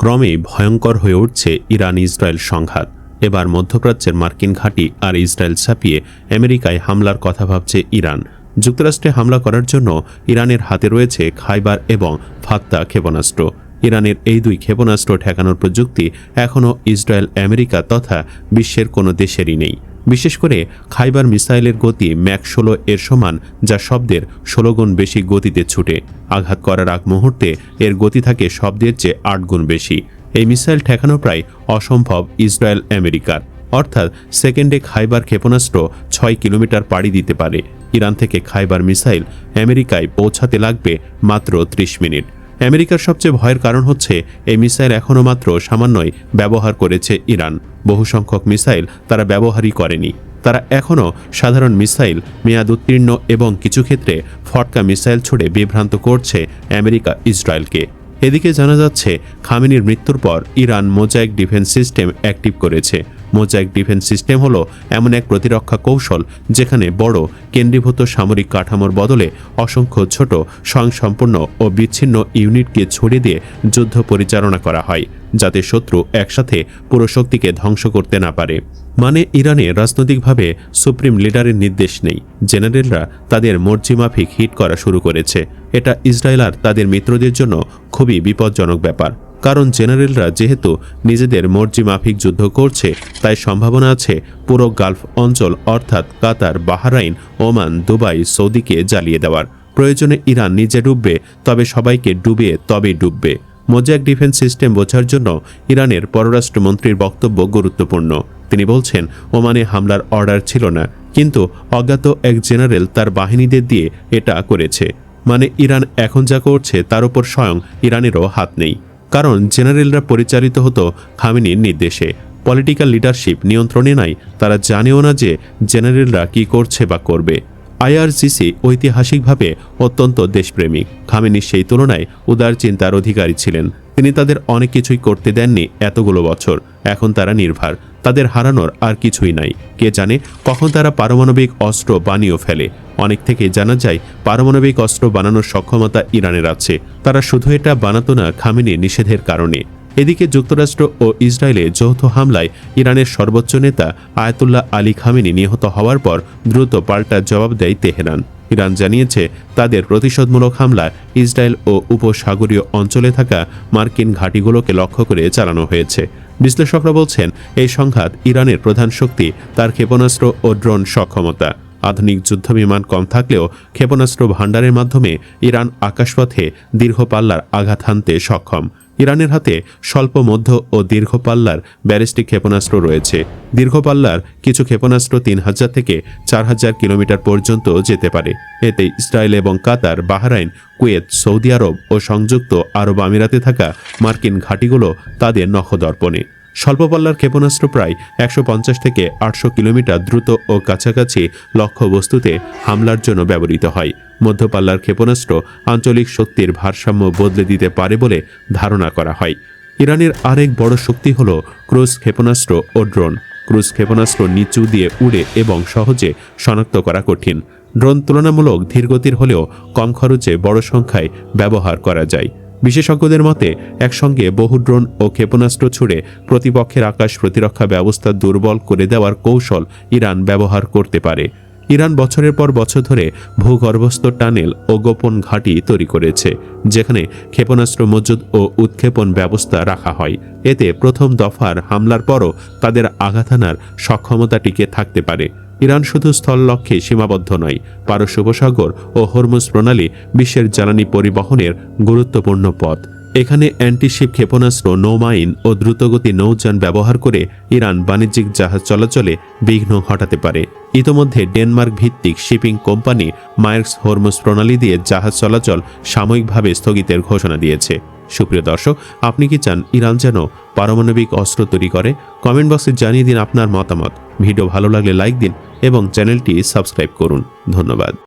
ক্রমেই ভয়ঙ্কর হয়ে উঠছে ইরান ইসরায়েল সংঘাত। এবার মধ্যপ্রাচ্যের মার্কিন ঘাঁটি আর ইসরায়েল ছাপিয়ে আমেরিকায় হামলার কথা ভাবছে ইরান। যুক্তরাষ্ট্রে হামলা করার জন্য ইরানের হাতে রয়েছে খাইবার এবং ফাত্তা ক্ষেপণাস্ত্র। ইরানের এই দুই ক্ষেপণাস্ত্র ঠেকানোর প্রযুক্তি এখনও ইসরায়েল, আমেরিকা তথা বিশ্বের কোনো দেশেরই নেই। বিশেষ করে খাইবার মিসাইলের গতি ম্যাক 16 এর সমান, যা শব্দের 16 গুণ বেশি গতিতে ছুটে। আঘাত করার আগ মুহূর্তে এর গতি থাকে শব্দের চেয়ে 8 গুণ বেশি। এই মিসাইল ঠেকানো প্রায় অসম্ভব ইসরায়েল আমেরিকার। অর্থাৎ সেকেন্ডে খাইবার ক্ষেপণাস্ত্র 6 কিলোমিটার পাড়ি দিতে পারে। ইরান থেকে খাইবার মিসাইল আমেরিকায় পৌঁছাতে লাগবে মাত্র 30 মিনিট। আমেরিকার সবচেয়ে ভয়ের কারণ হচ্ছে এই মিসাইল এখনও মাত্র সামান্যই ব্যবহার করেছে ইরান। বহু সংখ্যক মিসাইল তারা ব্যবহারই করেনি। তারা এখনও সাধারণ মিসাইল, মেয়াদ উত্তীর্ণ এবং কিছু ক্ষেত্রে ফটকা মিসাইল ছুড়ে বিভ্রান্ত করছে আমেরিকা ইসরায়েলকে। এদিকে জানা যাচ্ছে খামেনির মৃত্যুর পর Iran mosaic defence system active করেছে। মোজাইক ডিফেন্স সিস্টেম হলো এমন এক প্রতিরক্ষা কৌশল যেখানে বড় কেন্দ্রীভূত সামরিক কাঠামোর বদলে অসংখ্য ছোট স্বয়ংসম্পূর্ণ ও বিচ্ছিন্ন ইউনিটকে ছড়িয়ে দিয়ে যুদ্ধ পরিচালনা করা হয়, যাতে শত্রু একসাথে পুরো শক্তিকে ধ্বংস করতে না পারে। মানে ইরানে রাজনৈতিকভাবে সুপ্রিম লিডারের নির্দেশ নেই, জেনারেলরা তাদের মর্জিমাফিক হিট করা শুরু করেছে। এটা ইসরায়েল আর তাদের মিত্রদের জন্য খুবই বিপজ্জনক ব্যাপার, কারণ জেনারেলরা যেহেতু নিজেদের মর্জিমাফিক যুদ্ধ করছে, তাই সম্ভাবনা আছে পুরো গালফ অঞ্চল অর্থাৎ কাতার, বাহরাইন, ওমান, দুবাই, সৌদিকে জ্বালিয়ে দেওয়ার। প্রয়োজনে ইরান নিজে ডুববে, তবে সবাইকে ডুবিয়ে তবেই ডুববে। মোজাইক ডিফেন্স সিস্টেম বোঝার জন্য ইরানের পররাষ্ট্রমন্ত্রীর বক্তব্য গুরুত্বপূর্ণ। তিনি বলছেন, ওমানে হামলার অর্ডার ছিল না, কিন্তু অজ্ঞাত এক জেনারেল তার বাহিনীদের দিয়ে এটা করেছে। মানে ইরান এখন যা করছে তার উপর স্বয়ং ইরানেরও হাত নেই, কারণ জেনারেলরা পরিচালিত হতো খামেনির নির্দেশে। পলিটিক্যাল লিডারশিপ নিয়ন্ত্রণে নাই, তারা জানেও না যে জেনারেলরা কি করছে বা করবে। আইআরজিসি ঐতিহাসিকভাবে অত্যন্ত দেশপ্রেমিক। খামেনি সেই তুলনায় উদার চিন্তার অধিকারী ছিলেন। তিনি তাদের অনেক কিছুই করতে দেননি এতগুলো বছর। এখন তারা নির্ভর, তাদের হারানোর আর কিছুই নাই। কে জানে কখন তারা পারমাণবিক অস্ত্র বানিয়েও ফেলে। অনেক থেকে জানা যায় পারমাণবিক অস্ত্র বানানোর সক্ষমতা ইরানের আছে। তারা শুধু এটা বানাতো না খামেনির নিষেধের কারণে। এদিকে যুক্তরাষ্ট্র ও ইসরায়েলে যৌথ হামলায় ইরানের সর্বোচ্চ নেতা আয়াতুল্লাহ আলী খামেনি নিহত হওয়ার পর দ্রুত পাল্টা জবাব দেয় তেহরান। ইরান জানিয়েছে তাদের প্রতিশোধমূলক হামলা ইসরায়েল ও উপসাগরীয় অঞ্চলে থাকা মার্কিন ঘাঁটিগুলোকে লক্ষ্য করে চালানো হয়েছে। বিশ্লেষকরা বলছেন, এই সংঘাত ইরানের প্রধান শক্তি তার ক্ষেপণাস্ত্র ও ড্রোন সক্ষমতা। আধুনিক যুদ্ধবিমান কম থাকলেও ক্ষেপণাস্ত্র ভাণ্ডারের মাধ্যমে ইরান আকাশপথে দীর্ঘ পাল্লার আঘাত হানতে সক্ষম। ইরানের হাতে স্বল্প, মধ্য ও দীর্ঘ পাল্লার ব্যালিস্টিক ক্ষেপণাস্ত্র রয়েছে। দীর্ঘ পাল্লার কিছু ক্ষেপণাস্ত্র 3000 থেকে 4000 কিলোমিটার পর্যন্ত যেতে পারে। এতে ইসরায়েল এবং কাতার, বাহরাইন, কুয়েত, সৌদি আরব ও সংযুক্ত আরব আমিরাতে থাকা মার্কিন ঘাঁটিগুলো তাদের নখদর্পণে। স্বল্প পাল্লার ক্ষেপণাস্ত্র প্রায় 150 থেকে 800 কিলোমিটার দ্রুত ও কাছাকাছি লক্ষ্যবস্তুতে হামলার জন্য ব্যবহৃত হয়। মধ্যপাল্লার ক্ষেপণাস্ত্র আঞ্চলিক শক্তির ভারসাম্য বদলে দিতে পারে বলে ধারণা করা হয়। ইরানের আরেক বড় শক্তি হল ক্রুজ ক্ষেপণাস্ত্র ও ড্রোন। ক্রুজ ক্ষেপণাস্ত্র নিচু দিয়ে উড়ে এবং সহজে শনাক্ত করা কঠিন। ড্রোন তুলনামূলক ধীরগতির হলেও কম খরচে বড় সংখ্যায় ব্যবহার করা যায়। বিশেষজ্ঞদের মতে একসঙ্গে বহু ড্রোন ও ক্ষেপণাস্ত্র ছুড়ে প্রতিপক্ষের আকাশ প্রতিরক্ষা ব্যবস্থা দুর্বল করে দেওয়ার কৌশল ইরান ব্যবহার করতে পারে। ইরান বছরের পর বছর ধরে ভূগর্ভস্থ টানেল ও গোপন ঘাঁটি তৈরি করেছে, যেখানে ক্ষেপণাস্ত্র মজুদ ও উৎক্ষেপণ ব্যবস্থা রাখা হয়। এতে প্রথম দফার হামলার পরও তাদের আঘাত হানার সক্ষমতা টিকে থাকতে পারে। ইরান শুধু স্থল লক্ষ্যে সীমাবদ্ধ নয়, পারস্য উপসাগর ও হরমুজ প্রণালী বিশ্বের জ্বালানি পরিবহনের গুরুত্বপূর্ণ পথ। এখানে অ্যান্টিশিপ ক্ষেপণাস্ত্র, নৌমাইন ও দ্রুতগতি নৌযান ব্যবহার করে ইরান বাণিজ্যিক জাহাজ চলাচলে বিঘ্ন ঘটাতে পারে। ইতোমধ্যে ডেনমার্ক ভিত্তিক শিপিং কোম্পানি মায়ার্স হরমুজ প্রণালী দিয়ে জাহাজ চলাচল সাময়িকভাবে স্থগিতের ঘোষণা দিয়েছে। সুপ্রিয় দর্শক, আপনি কি চান ইরান যেন পারমাণবিক অস্ত্র তৈরি করে? কমেন্ট বক্সে জানিয়ে দিন আপনার মতামত। ভিডিও ভালো লাগলে লাইক দিন এবং চ্যানেলটি সাবস্ক্রাইব করুন। ধন্যবাদ।